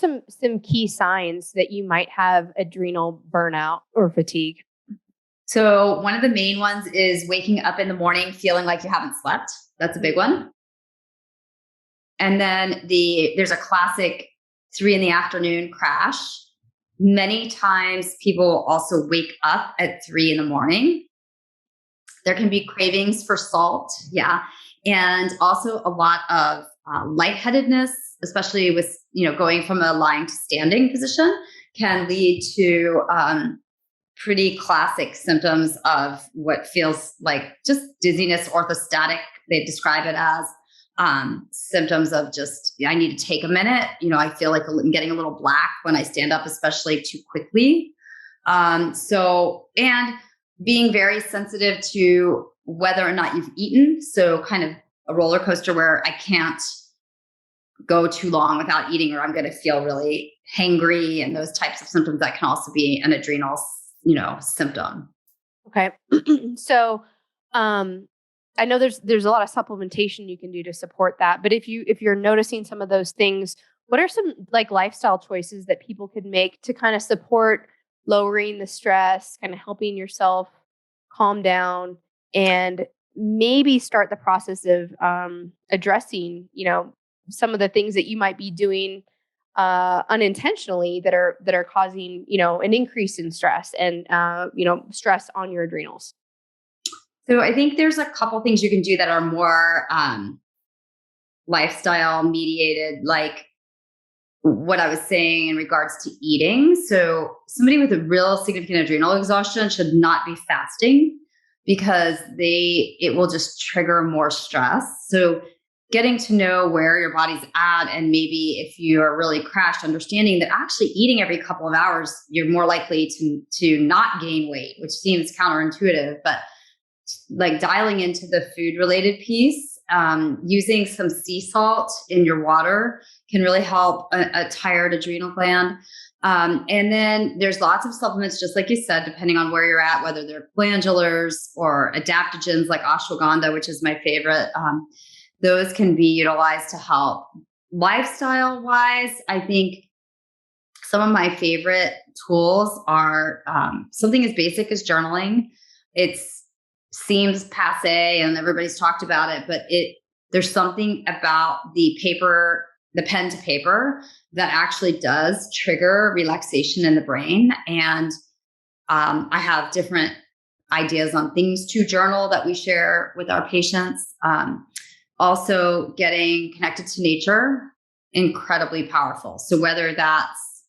some key signs that you might have adrenal burnout or fatigue? So one of the main ones is waking up in the morning feeling like you haven't slept. That's a big one. And then there's a classic 3 p.m. crash. Many times people also wake up at 3 a.m. There can be cravings for salt. Yeah. And also a lot of lightheadedness, especially with, going from a lying to standing position, can lead to pretty classic symptoms of what feels like just dizziness, orthostatic. They describe it as symptoms of just, I need to take a minute. I feel like I'm getting a little black when I stand up, especially too quickly. And being very sensitive to whether or not you've eaten. So kind of a roller coaster where I can't go too long without eating, or I'm going to feel really hangry, and those types of symptoms that can also be an adrenal, symptom. Okay. So, I know there's a lot of supplementation you can do to support that, but if you're noticing some of those things, what are some like lifestyle choices that people could make to kind of support lowering the stress, kind of helping yourself calm down, and maybe start the process of addressing, some of the things that you might be doing unintentionally that are causing, an increase in stress and stress on your adrenals? So I think there's a couple things you can do that are more lifestyle mediated, like what I was saying in regards to eating. So somebody with a real significant adrenal exhaustion should not be fasting, because it will just trigger more stress. So getting to know where your body's at, and maybe if you are really crashed, understanding that actually eating every couple of hours, you're more likely to not gain weight, which seems counterintuitive, but like dialing into the food related piece, using some sea salt in your water can really help a tired adrenal gland. And then there's lots of supplements, just like you said, depending on where you're at, whether they're glandulars or adaptogens like ashwagandha, which is my favorite. Those can be utilized to help. Lifestyle wise, I think some of my favorite tools are something as basic as journaling. It seems passe and everybody's talked about it, but there's something about the pen to paper that actually does trigger relaxation in the brain. And I have different ideas on things to journal that we share with our patients. Also, getting connected to nature, incredibly powerful. So whether that's,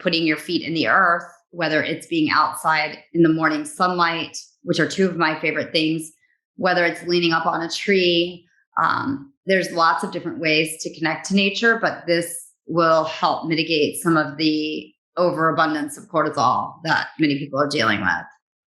putting your feet in the earth, whether it's being outside in the morning sunlight, which are two of my favorite things, whether it's leaning up on a tree, there's lots of different ways to connect to nature, but this will help mitigate some of the overabundance of cortisol that many people are dealing with.